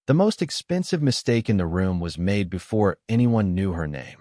The most expensive mistake in the room was made before anyone knew her name.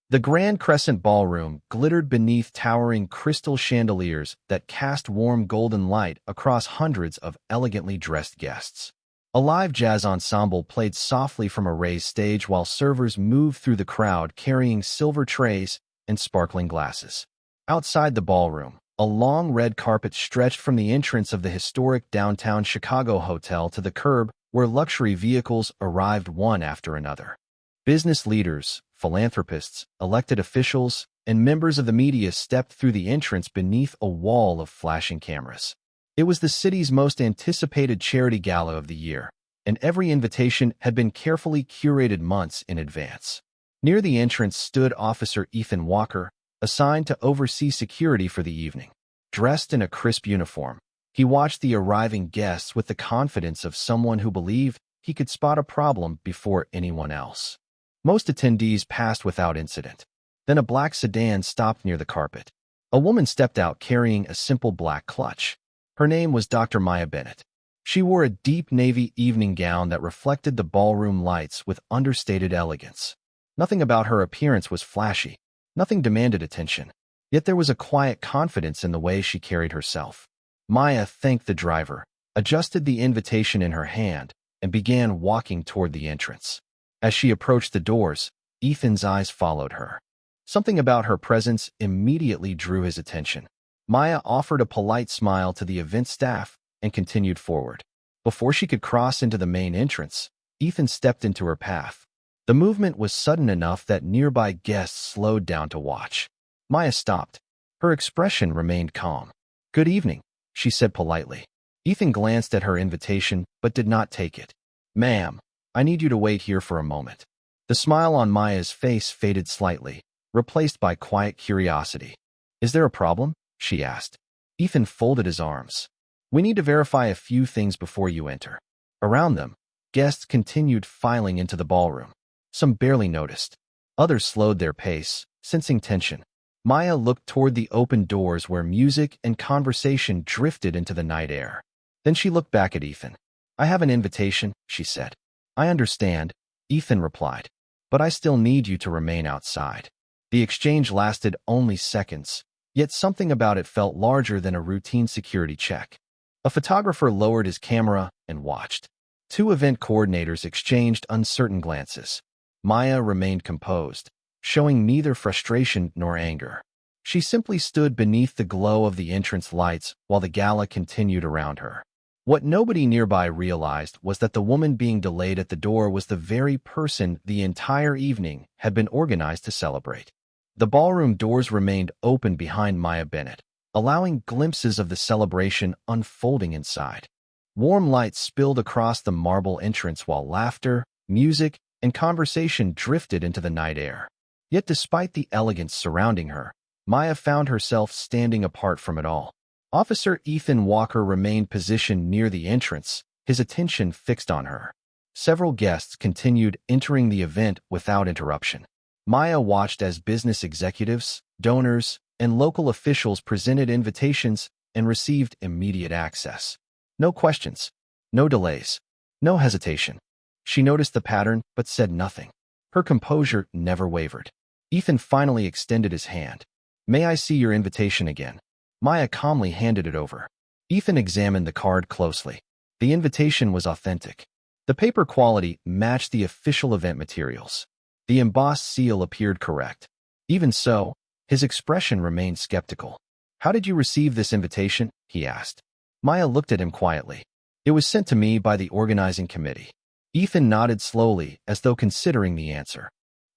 The Grand Crescent Ballroom glittered beneath towering crystal chandeliers that cast warm golden light across hundreds of elegantly dressed guests. A live jazz ensemble played softly from a raised stage while servers moved through the crowd carrying silver trays and sparkling glasses. Outside the ballroom, a long red carpet stretched from the entrance of the historic downtown Chicago hotel to the curb where luxury vehicles arrived one after another. Business leaders, philanthropists, elected officials, and members of the media stepped through the entrance beneath a wall of flashing cameras. It was the city's most anticipated charity gala of the year, and every invitation had been carefully curated months in advance. Near the entrance stood Officer Ethan Walker, assigned to oversee security for the evening. Dressed in a crisp uniform, he watched the arriving guests with the confidence of someone who believed he could spot a problem before anyone else. Most attendees passed without incident. Then a black sedan stopped near the carpet. A woman stepped out carrying a simple black clutch. Her name was Dr. Maya Bennett. She wore a deep navy evening gown that reflected the ballroom lights with understated elegance. Nothing about her appearance was flashy. Nothing demanded attention. Yet there was a quiet confidence in the way she carried herself. Maya thanked the driver, adjusted the invitation in her hand, and began walking toward the entrance. As she approached the doors, Ethan's eyes followed her. Something about her presence immediately drew his attention. Maya offered a polite smile to the event staff and continued forward. Before she could cross into the main entrance, Ethan stepped into her path. The movement was sudden enough that nearby guests slowed down to watch. Maya stopped. Her expression remained calm. "Good evening," she said politely. Ethan glanced at her invitation but did not take it. "Ma'am, I need you to wait here for a moment." The smile on Maya's face faded slightly, replaced by quiet curiosity. "Is there a problem?" she asked. Ethan folded his arms. "We need to verify a few things before you enter." Around them, guests continued filing into the ballroom. Some barely noticed. Others slowed their pace, sensing tension. Maya looked toward the open doors where music and conversation drifted into the night air. Then she looked back at Ethan. "I have an invitation," she said. "I understand," Ethan replied, "but I still need you to remain outside." The exchange lasted only seconds, yet something about it felt larger than a routine security check. A photographer lowered his camera and watched. Two event coordinators exchanged uncertain glances. Maya remained composed, showing neither frustration nor anger. She simply stood beneath the glow of the entrance lights while the gala continued around her. What nobody nearby realized was that the woman being delayed at the door was the very person the entire evening had been organized to celebrate. The ballroom doors remained open behind Maya Bennett, allowing glimpses of the celebration unfolding inside. Warm lights spilled across the marble entrance while laughter, music, and conversation drifted into the night air. Yet despite the elegance surrounding her, Maya found herself standing apart from it all. Officer Ethan Walker remained positioned near the entrance, his attention fixed on her. Several guests continued entering the event without interruption. Maya watched as business executives, donors, and local officials presented invitations and received immediate access. No questions, no delays, no hesitation. She noticed the pattern but said nothing. Her composure never wavered. Ethan finally extended his hand. "May I see your invitation again?" Maya calmly handed it over. Ethan examined the card closely. The invitation was authentic. The paper quality matched the official event materials. The embossed seal appeared correct. Even so, his expression remained skeptical. "How did you receive this invitation?" he asked. Maya looked at him quietly. "It was sent to me by the organizing committee." Ethan nodded slowly as though considering the answer.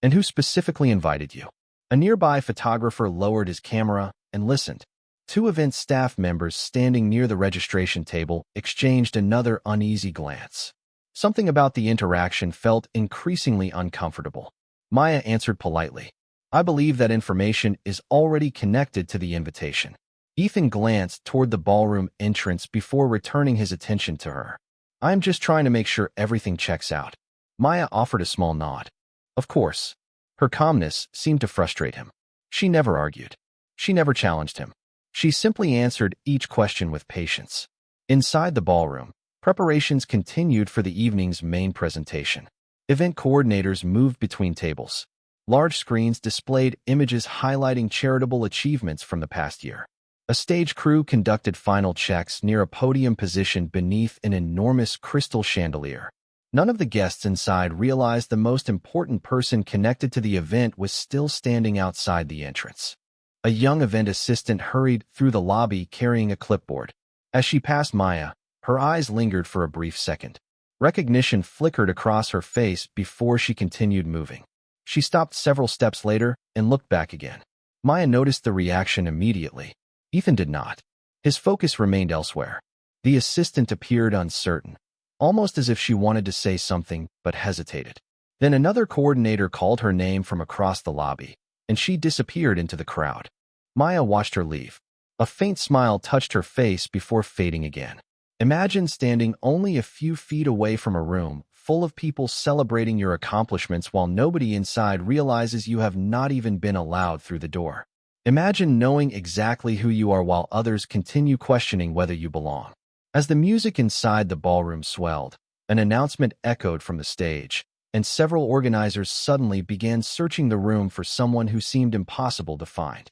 "And who specifically invited you?" A nearby photographer lowered his camera and listened. Two event staff members standing near the registration table exchanged another uneasy glance. Something about the interaction felt increasingly uncomfortable. Maya answered politely, "I believe that information is already connected to the invitation." Ethan glanced toward the ballroom entrance before returning his attention to her. "I am just trying to make sure everything checks out." Maya offered a small nod. Of course. Her calmness seemed to frustrate him. She never argued. She never challenged him. She simply answered each question with patience. Inside the ballroom, Preparations continued for the evening's main presentation. Event coordinators moved between tables. Large screens displayed images highlighting charitable achievements from the past year. A stage crew conducted final checks near a podium positioned beneath an enormous crystal chandelier. None of the guests inside realized the most important person connected to the event was still standing outside the entrance. A young event assistant hurried through the lobby carrying a clipboard. As she passed Maya, her eyes lingered for a brief second. Recognition flickered across her face before she continued moving. She stopped several steps later and looked back again. Maya noticed the reaction immediately. Ethan did not. His focus remained elsewhere. The assistant appeared uncertain, almost as if she wanted to say something but hesitated. Then another coordinator called her name from across the lobby, and she disappeared into the crowd. Maya watched her leave. A faint smile touched her face before fading again. Imagine standing only a few feet away from a room full of people celebrating your accomplishments while nobody inside realizes you have not even been allowed through the door. Imagine knowing exactly who you are while others continue questioning whether you belong. As the music inside the ballroom swelled, an announcement echoed from the stage, and several organizers suddenly began searching the room for someone who seemed impossible to find.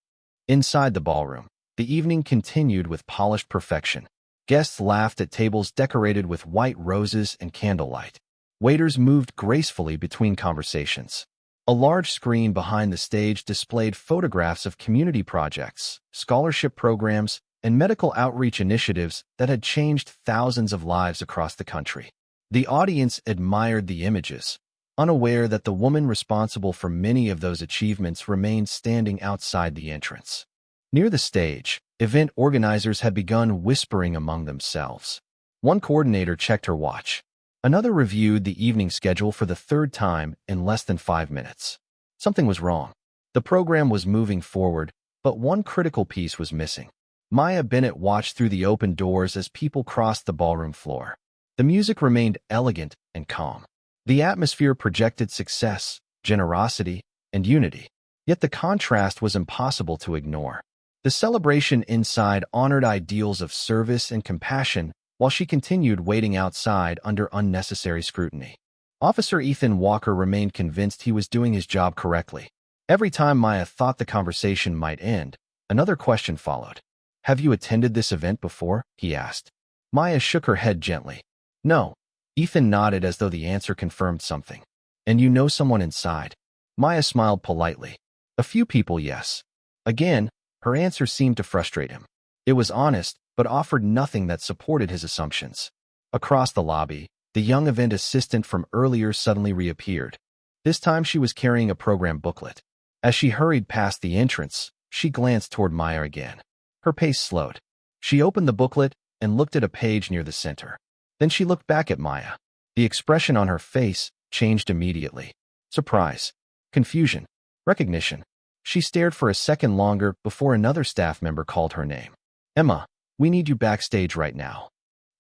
Inside the ballroom, the evening continued with polished perfection. Guests laughed at tables decorated with white roses and candlelight. Waiters moved gracefully between conversations. A large screen behind the stage displayed photographs of community projects, scholarship programs, and medical outreach initiatives that had changed thousands of lives across the country. The audience admired the images, unaware that the woman responsible for many of those achievements remained standing outside the entrance. Near the stage, event organizers had begun whispering among themselves. One coordinator checked her watch. Another reviewed the evening schedule for the third time in less than 5 minutes. Something was wrong. The program was moving forward, but one critical piece was missing. Maya Bennett watched through the open doors as people crossed the ballroom floor. The music remained elegant and calm. The atmosphere projected success, generosity, and unity. Yet the contrast was impossible to ignore. The celebration inside honored ideals of service and compassion, while she continued waiting outside under unnecessary scrutiny. Officer Ethan Walker remained convinced he was doing his job correctly. Every time Maya thought the conversation might end, another question followed. "Have you attended this event before?" he asked. Maya shook her head gently. "No." Ethan nodded as though the answer confirmed something. "And you know someone inside?" Maya smiled politely. "A few people, yes." Again, her answer seemed to frustrate him. It was honest, but offered nothing that supported his assumptions. Across the lobby, the young event assistant from earlier suddenly reappeared. This time she was carrying a program booklet. As she hurried past the entrance, she glanced toward Maya again. Her pace slowed. She opened the booklet and looked at a page near the center. Then she looked back at Maya. The expression on her face changed immediately. Surprise, confusion, recognition. She stared for a second longer before another staff member called her name. "Emma, we need you backstage right now."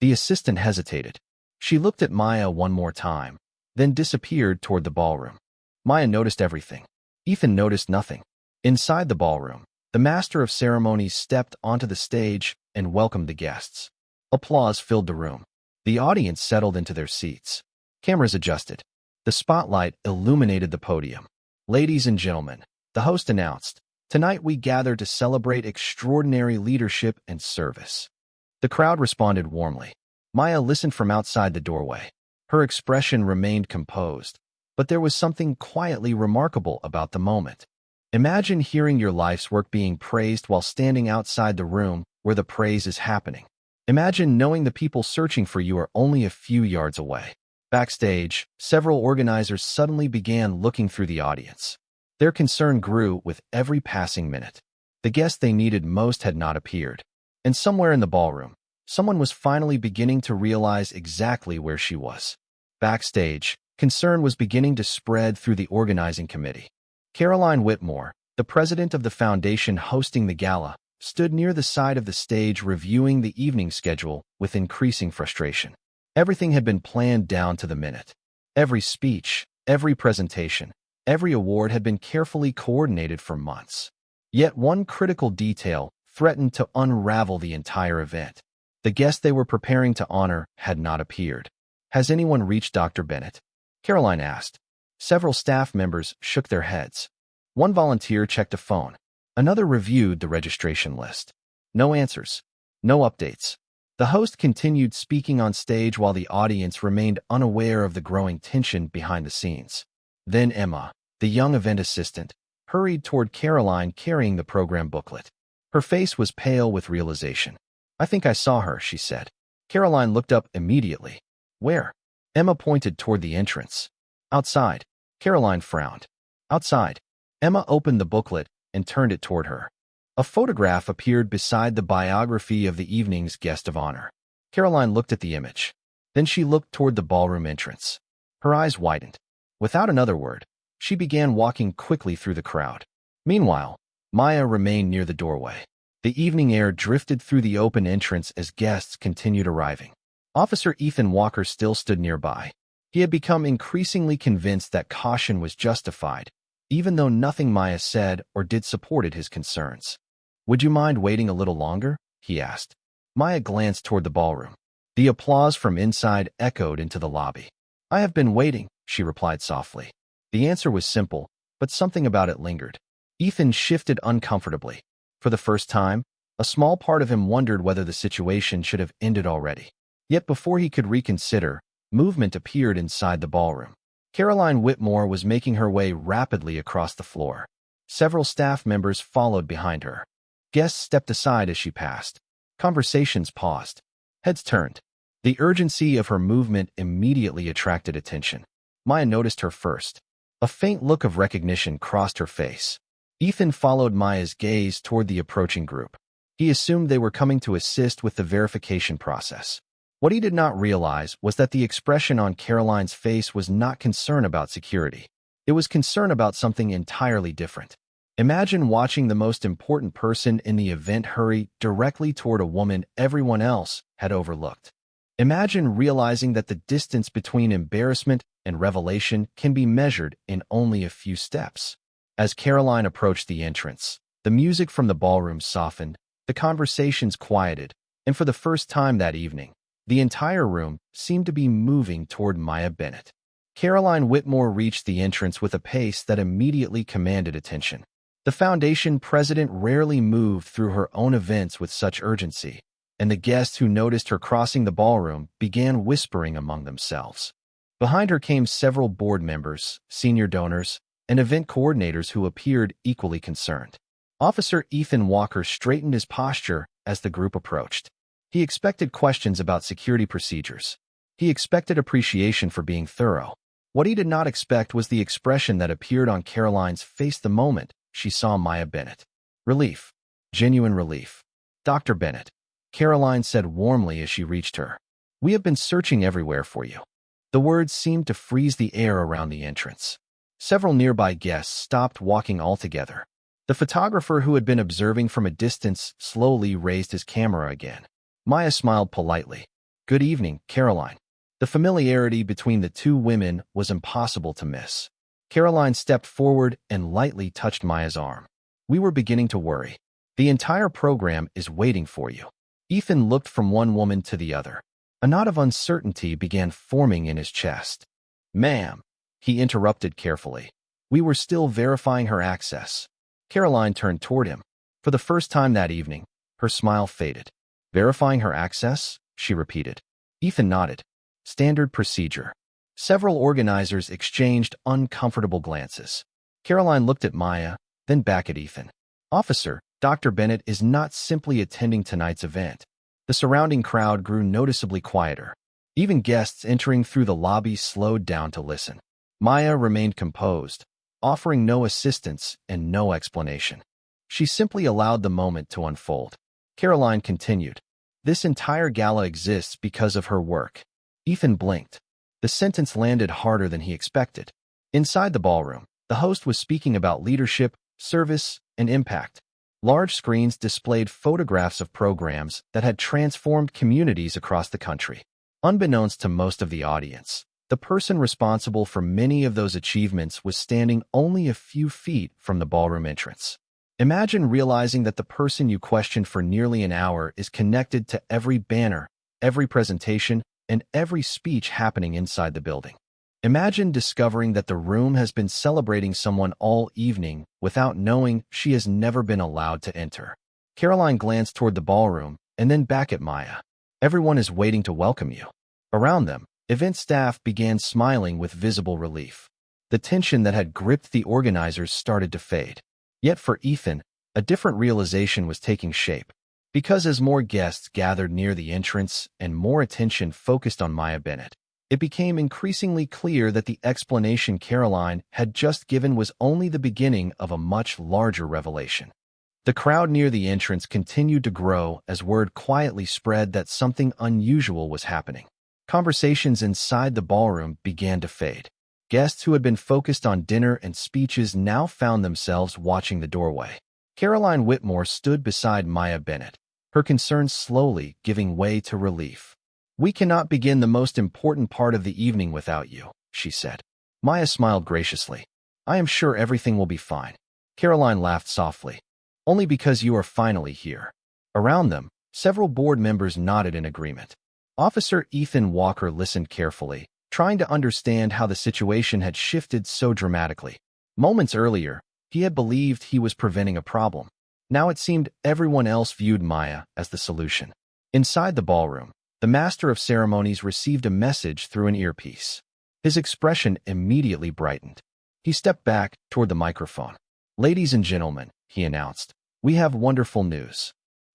The assistant hesitated. She looked at Maya one more time, then disappeared toward the ballroom. Maya noticed everything. Ethan noticed nothing. Inside the ballroom, the master of ceremonies stepped onto the stage and welcomed the guests. Applause filled the room. The audience settled into their seats. Cameras adjusted. The spotlight illuminated the podium. "Ladies and gentlemen," the host announced, "tonight we gather to celebrate extraordinary leadership and service." The crowd responded warmly. Maya listened from outside the doorway. Her expression remained composed, but there was something quietly remarkable about the moment. Imagine hearing your life's work being praised while standing outside the room where the praise is happening. Imagine knowing the people searching for you are only a few yards away. Backstage, several organizers suddenly began looking through the audience. Their concern grew with every passing minute. The guest they needed most had not appeared. And somewhere in the ballroom, someone was finally beginning to realize exactly where she was. Backstage, concern was beginning to spread through the organizing committee. Caroline Whitmore, the president of the foundation hosting the gala, stood near the side of the stage reviewing the evening schedule with increasing frustration. Everything had been planned down to the minute. Every speech, every presentation, every award had been carefully coordinated for months. Yet one critical detail threatened to unravel the entire event. The guest they were preparing to honor had not appeared. Has anyone reached Dr. Bennett? Caroline asked. Several staff members shook their heads. One volunteer checked a phone. Another reviewed the registration list. No answers. No updates. The host continued speaking on stage while the audience remained unaware of the growing tension behind the scenes. Then Emma, the young event assistant, hurried toward Caroline carrying the program booklet. Her face was pale with realization. I think I saw her, she said. Caroline looked up immediately. Where? Emma pointed toward the entrance. Outside. Caroline frowned. Outside. Emma opened the booklet and turned it toward her. A photograph appeared beside the biography of the evening's guest of honor. Caroline looked at the image. Then she looked toward the ballroom entrance. Her eyes widened. Without another word, she began walking quickly through the crowd. Meanwhile, Maya remained near the doorway. The evening air drifted through the open entrance as guests continued arriving. Officer Ethan Walker still stood nearby. He had become increasingly convinced that caution was justified, even though nothing Maya said or did supported his concerns. Would you mind waiting a little longer? He asked. Maya glanced toward the ballroom. The applause from inside echoed into the lobby. I have been waiting, she replied softly. The answer was simple, but something about it lingered. Ethan shifted uncomfortably. For the first time, a small part of him wondered whether the situation should have ended already. Yet before he could reconsider, movement appeared inside the ballroom. Caroline Whitmore was making her way rapidly across the floor. Several staff members followed behind her. Guests stepped aside as she passed. Conversations paused. Heads turned. The urgency of her movement immediately attracted attention. Maya noticed her first. A faint look of recognition crossed her face. Ethan followed Maya's gaze toward the approaching group. He assumed they were coming to assist with the verification process. What he did not realize was that the expression on Caroline's face was not concern about security. It was concern about something entirely different. Imagine watching the most important person in the event hurry directly toward a woman everyone else had overlooked. Imagine realizing that the distance between embarrassment and revelation can be measured in only a few steps. As Caroline approached the entrance, the music from the ballroom softened, the conversations quieted, and for the first time that evening, the entire room seemed to be moving toward Maya Bennett. Caroline Whitmore reached the entrance with a pace that immediately commanded attention. The Foundation president rarely moved through her own events with such urgency, and the guests who noticed her crossing the ballroom began whispering among themselves. Behind her came several board members, senior donors, and event coordinators who appeared equally concerned. Officer Ethan Walker straightened his posture as the group approached. He expected questions about security procedures. He expected appreciation for being thorough. What he did not expect was the expression that appeared on Caroline's face the moment she saw Maya Bennett. Relief. Genuine relief. Dr. Bennett, Caroline said warmly as she reached her. We have been searching everywhere for you. The words seemed to freeze the air around the entrance. Several nearby guests stopped walking altogether. The photographer who had been observing from a distance slowly raised his camera again. Maya smiled politely. Good evening, Caroline. The familiarity between the two women was impossible to miss. Caroline stepped forward and lightly touched Maya's arm. We were beginning to worry. The entire program is waiting for you. Ethan looked from one woman to the other. A knot of uncertainty began forming in his chest. Ma'am, he interrupted carefully. We were still verifying her access. Caroline turned toward him. For the first time that evening, her smile faded. Verifying her access? She repeated. Ethan nodded. Standard procedure. Several organizers exchanged uncomfortable glances. Caroline looked at Maya, then back at Ethan. Officer, Dr. Bennett is not simply attending tonight's event. The surrounding crowd grew noticeably quieter. Even guests entering through the lobby slowed down to listen. Maya remained composed, offering no assistance and no explanation. She simply allowed the moment to unfold. Caroline continued. This entire gala exists because of her work. Ethan blinked. The sentence landed harder than he expected. Inside the ballroom, the host was speaking about leadership, service, and impact. Large screens displayed photographs of programs that had transformed communities across the country. Unbeknownst to most of the audience, the person responsible for many of those achievements was standing only a few feet from the ballroom entrance. Imagine realizing that the person you questioned for nearly an hour is connected to every banner, every presentation, and every speech happening inside the building. Imagine discovering that the room has been celebrating someone all evening without knowing she has never been allowed to enter. Caroline glanced toward the ballroom and then back at Maya. Everyone is waiting to welcome you. Around them, event staff began smiling with visible relief. The tension that had gripped the organizers started to fade. Yet for Ethan, a different realization was taking shape. Because as more guests gathered near the entrance and more attention focused on Maya Bennett, it became increasingly clear that the explanation Caroline had just given was only the beginning of a much larger revelation. The crowd near the entrance continued to grow as word quietly spread that something unusual was happening. Conversations inside the ballroom began to fade. Guests who had been focused on dinner and speeches now found themselves watching the doorway. Caroline Whitmore stood beside Maya Bennett, her concerns slowly giving way to relief. "We cannot begin the most important part of the evening without you," she said. Maya smiled graciously. "I am sure everything will be fine." Caroline laughed softly. "Only because you are finally here." Around them, several board members nodded in agreement. Officer Ethan Walker listened carefully, trying to understand how the situation had shifted so dramatically. Moments earlier, he had believed he was preventing a problem. Now it seemed everyone else viewed Maya as the solution. Inside the ballroom, the master of ceremonies received a message through an earpiece. His expression immediately brightened. He stepped back toward the microphone. "Ladies and gentlemen," he announced, "we have wonderful news."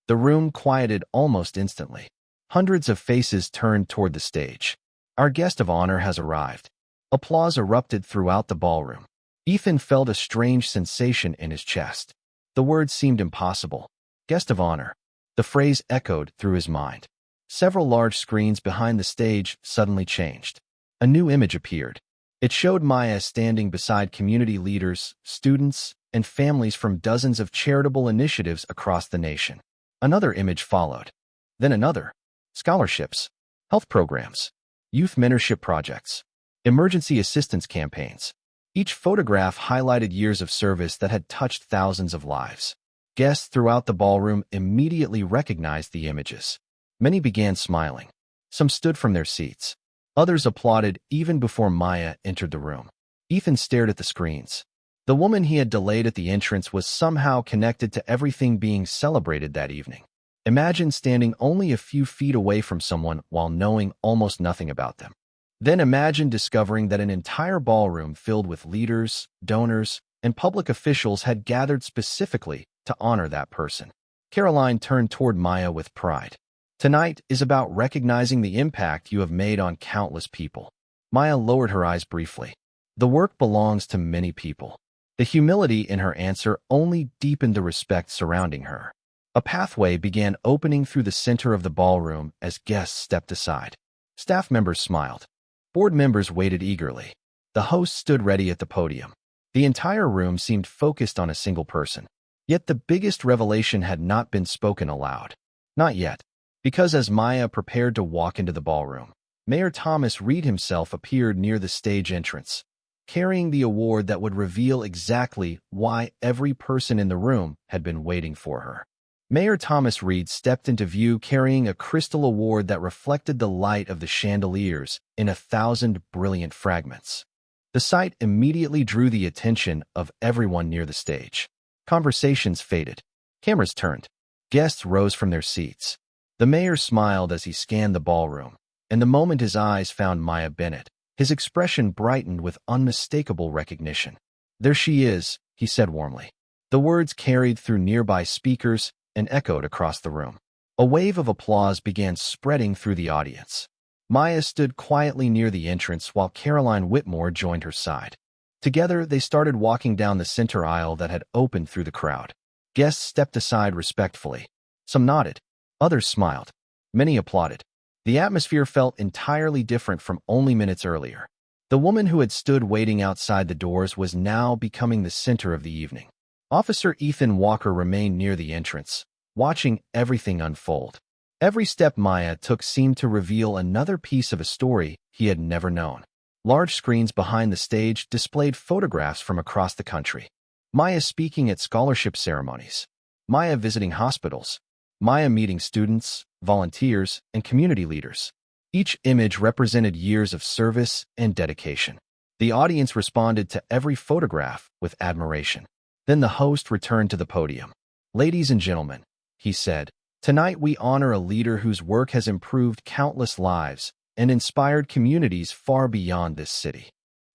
The room quieted almost instantly. Hundreds of faces turned toward the stage. "Our guest of honor has arrived." Applause erupted throughout the ballroom. Ethan felt a strange sensation in his chest. The words seemed impossible. "Guest of honor." The phrase echoed through his mind. Several large screens behind the stage suddenly changed. A new image appeared. It showed Maya standing beside community leaders, students, and families from dozens of charitable initiatives across the nation. Another image followed. Then another. Scholarships, health programs, youth mentorship projects, emergency assistance campaigns. Each photograph highlighted years of service that had touched thousands of lives. Guests throughout the ballroom immediately recognized the images. Many began smiling. Some stood from their seats. Others applauded even before Maya entered the room. Ethan stared at the screens. The woman he had delayed at the entrance was somehow connected to everything being celebrated that evening. Imagine standing only a few feet away from someone while knowing almost nothing about them. Then imagine discovering that an entire ballroom filled with leaders, donors, and public officials had gathered specifically to honor that person. Caroline turned toward Maya with pride. "Tonight is about recognizing the impact you have made on countless people." Maya lowered her eyes briefly. "The work belongs to many people." The humility in her answer only deepened the respect surrounding her. A pathway began opening through the center of the ballroom as guests stepped aside. Staff members smiled. Board members waited eagerly. The host stood ready at the podium. The entire room seemed focused on a single person. Yet the biggest revelation had not been spoken aloud. Not yet. Because as Maya prepared to walk into the ballroom, Mayor Thomas Reed himself appeared near the stage entrance, carrying the award that would reveal exactly why every person in the room had been waiting for her. Mayor Thomas Reed stepped into view carrying a crystal award that reflected the light of the chandeliers in 1,000 brilliant fragments. The sight immediately drew the attention of everyone near the stage. Conversations faded. Cameras turned. Guests rose from their seats. The mayor smiled as he scanned the ballroom, and the moment his eyes found Maya Bennett, his expression brightened with unmistakable recognition. "There she is," he said warmly. The words carried through nearby speakers and echoed across the room. A wave of applause began spreading through the audience. Maya stood quietly near the entrance while Caroline Whitmore joined her side. Together, they started walking down the center aisle that had opened through the crowd. Guests stepped aside respectfully. Some nodded. Others smiled. Many applauded. The atmosphere felt entirely different from only minutes earlier. The woman who had stood waiting outside the doors was now becoming the center of the evening. Officer Ethan Walker remained near the entrance, watching everything unfold. Every step Maya took seemed to reveal another piece of a story he had never known. Large screens behind the stage displayed photographs from across the country. Maya speaking at scholarship ceremonies, Maya visiting hospitals, Maya meeting students, volunteers, and community leaders. Each image represented years of service and dedication. The audience responded to every photograph with admiration. Then the host returned to the podium. "Ladies and gentlemen," he said, "tonight we honor a leader whose work has improved countless lives and inspired communities far beyond this city."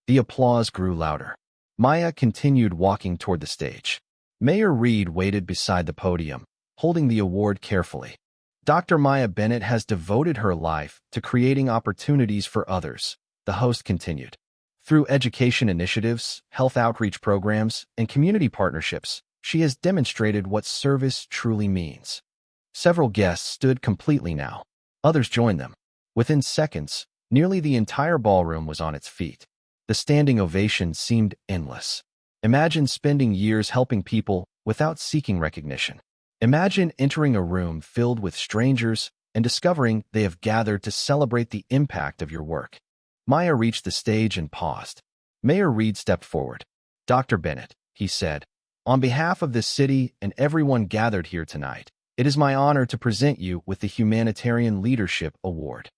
The applause grew louder. Maya continued walking toward the stage. Mayor Reed waited beside the podium, holding the award carefully. "Dr. Maya Bennett has devoted her life to creating opportunities for others," the host continued. "Through education initiatives, health outreach programs, and community partnerships, she has demonstrated what service truly means." Several guests stood completely now. Others joined them. Within seconds, nearly the entire ballroom was on its feet. The standing ovation seemed endless. Imagine spending years helping people without seeking recognition. Imagine entering a room filled with strangers and discovering they have gathered to celebrate the impact of your work. Maya reached the stage and paused. Mayor Reed stepped forward. "Dr. Bennett," he said, "on behalf of this city and everyone gathered here tonight, it is my honor to present you with the Humanitarian Leadership Award."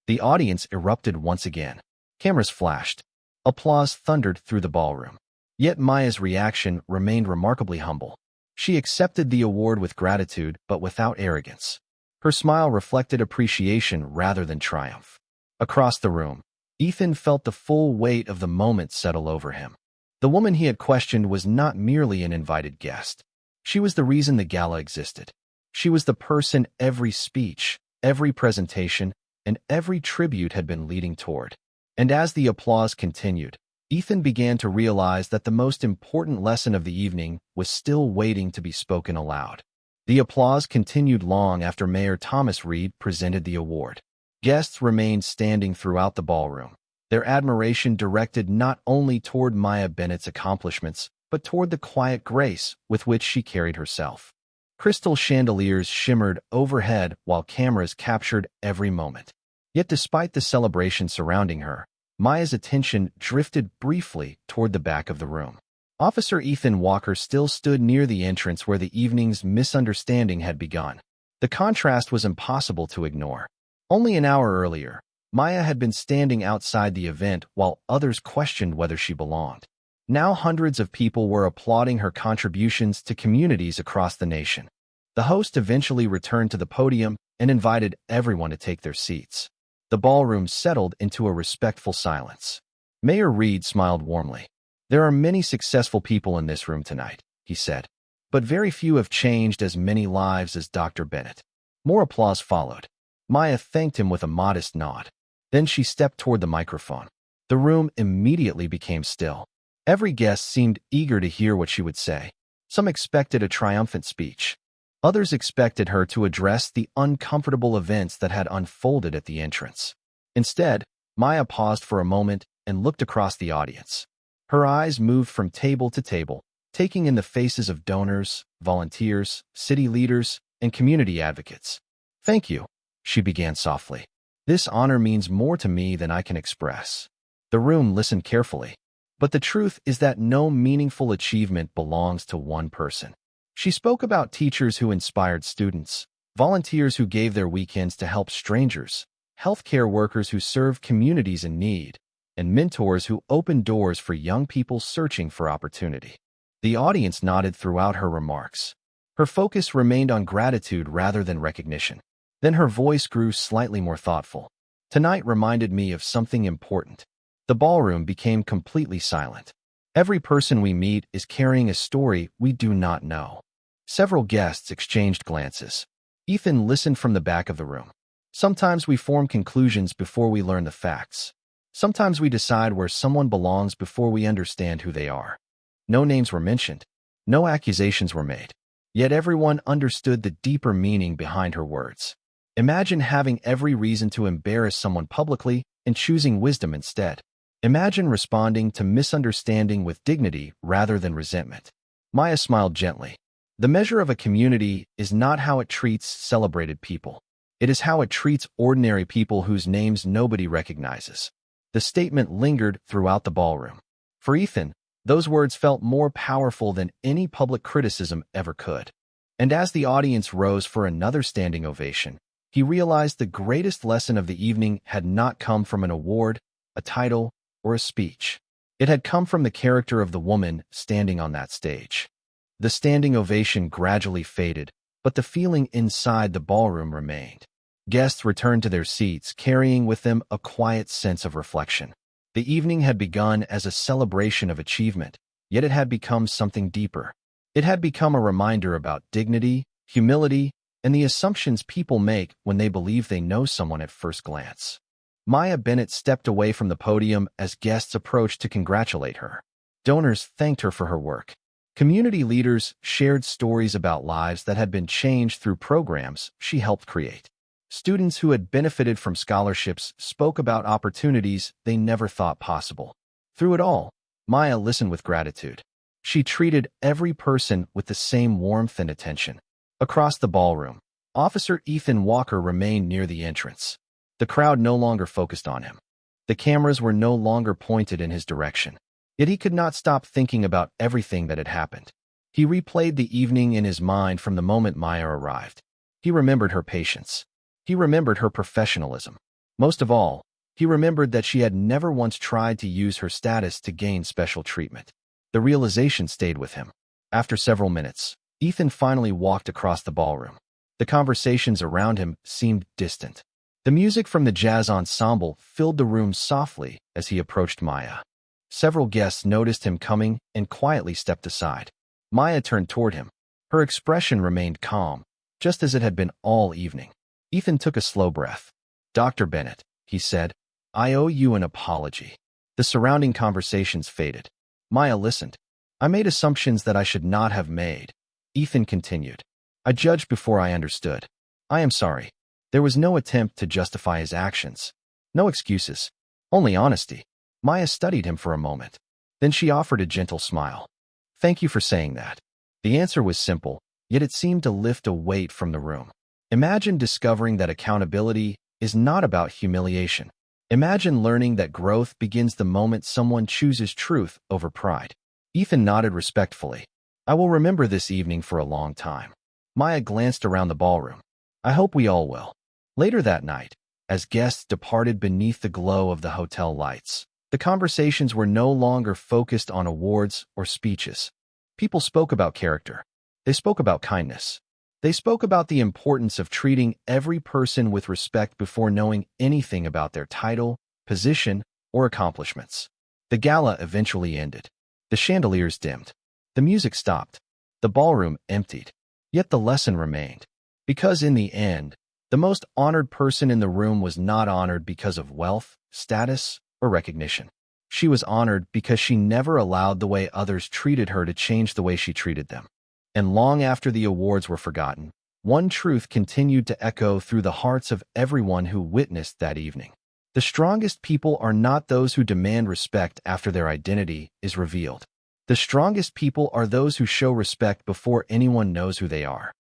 The audience erupted once again. Cameras flashed. Applause thundered through the ballroom. Yet Maya's reaction remained remarkably humble. She accepted the award with gratitude, but without arrogance. Her smile reflected appreciation rather than triumph. Across the room, Ethan felt the full weight of the moment settle over him. The woman he had questioned was not merely an invited guest. She was the reason the gala existed. She was the person every speech, every presentation, and every tribute had been leading toward. And as the applause continued, Ethan began to realize that the most important lesson of the evening was still waiting to be spoken aloud. The applause continued long after Mayor Thomas Reed presented the award. Guests remained standing throughout the ballroom, their admiration directed not only toward Maya Bennett's accomplishments, but toward the quiet grace with which she carried herself. Crystal chandeliers shimmered overhead while cameras captured every moment. Yet despite the celebration surrounding her, Maya's attention drifted briefly toward the back of the room. Officer Ethan Walker still stood near the entrance where the evening's misunderstanding had begun. The contrast was impossible to ignore. Only an hour earlier, Maya had been standing outside the event while others questioned whether she belonged. Now hundreds of people were applauding her contributions to communities across the nation. The host eventually returned to the podium and invited everyone to take their seats. The ballroom settled into a respectful silence. Mayor Reed smiled warmly. "There are many successful people in this room tonight," he said, "but very few have changed as many lives as Dr. Bennett." More applause followed. Maya thanked him with a modest nod. Then she stepped toward the microphone. The room immediately became still. Every guest seemed eager to hear what she would say. Some expected a triumphant speech. Others expected her to address the uncomfortable events that had unfolded at the entrance. Instead, Maya paused for a moment and looked across the audience. Her eyes moved from table to table, taking in the faces of donors, volunteers, city leaders, and community advocates. "Thank you," she began softly. "This honor means more to me than I can express." The room listened carefully. But the truth is that no meaningful achievement belongs to one person. She spoke about teachers who inspired students, volunteers who gave their weekends to help strangers, healthcare workers who served communities in need, and mentors who opened doors for young people searching for opportunity. The audience nodded throughout her remarks. Her focus remained on gratitude rather than recognition. Then her voice grew slightly more thoughtful. "Tonight reminded me of something important." The ballroom became completely silent. Every person we meet is carrying a story we do not know. Several guests exchanged glances. Ethan listened from the back of the room. Sometimes we form conclusions before we learn the facts. Sometimes we decide where someone belongs before we understand who they are. No names were mentioned. No accusations were made. Yet everyone understood the deeper meaning behind her words. Imagine having every reason to embarrass someone publicly and choosing wisdom instead. Imagine responding to misunderstanding with dignity rather than resentment. Maya smiled gently. The measure of a community is not how it treats celebrated people. It is how it treats ordinary people whose names nobody recognizes. The statement lingered throughout the ballroom. For Ethan, Those words felt more powerful than any public criticism ever could. And as the audience rose for another standing ovation, he realized the greatest lesson of the evening had not come from an award, a title, or a speech. It had come from the character of the woman standing on that stage. The standing ovation gradually faded, but the feeling inside the ballroom remained. Guests returned to their seats, carrying with them a quiet sense of reflection. The evening had begun as a celebration of achievement, yet it had become something deeper. It had become a reminder about dignity, humility, and the assumptions people make when they believe they know someone at first glance. Maya Bennett stepped away from the podium as guests approached to congratulate her. Donors thanked her for her work. Community leaders shared stories about lives that had been changed through programs she helped create. Students who had benefited from scholarships spoke about opportunities they never thought possible. Through it all, Maya listened with gratitude. She treated every person with the same warmth and attention. Across the ballroom, Officer Ethan Walker remained near the entrance. The crowd no longer focused on him. The cameras were no longer pointed in his direction. Yet he could not stop thinking about everything that had happened. He replayed the evening in his mind from the moment Maya arrived. He remembered her patience. He remembered her professionalism. Most of all, he remembered that she had never once tried to use her status to gain special treatment. The realization stayed with him. After several minutes, Ethan finally walked across the ballroom. The conversations around him seemed distant. The music from the jazz ensemble filled the room softly as he approached Maya. Several guests noticed him coming and quietly stepped aside. Maya turned toward him. Her expression remained calm, just as it had been all evening. Ethan took a slow breath. "Dr. Bennett," he said, "I owe you an apology." The surrounding conversations faded. Maya listened. "I made assumptions that I should not have made." Ethan continued. "I judged before I understood. I am sorry." There was no attempt to justify his actions. No excuses. Only honesty. Maya studied him for a moment. Then she offered a gentle smile. "Thank you for saying that." The answer was simple, yet it seemed to lift a weight from the room. Imagine discovering that accountability is not about humiliation. Imagine learning that growth begins the moment someone chooses truth over pride. Ethan nodded respectfully. "I will remember this evening for a long time." Maya glanced around the ballroom. "I hope we all will." Later that night, as guests departed beneath the glow of the hotel lights, the conversations were no longer focused on awards or speeches. People spoke about character. They spoke about kindness. They spoke about the importance of treating every person with respect before knowing anything about their title, position, or accomplishments. The gala eventually ended. The chandeliers dimmed. The music stopped. The ballroom emptied. Yet the lesson remained. Because in the end, the most honored person in the room was not honored because of wealth, status, or recognition. She was honored because she never allowed the way others treated her to change the way she treated them. And long after the awards were forgotten, one truth continued to echo through the hearts of everyone who witnessed that evening. The strongest people are not those who demand respect after their identity is revealed. The strongest people are those who show respect before anyone knows who they are.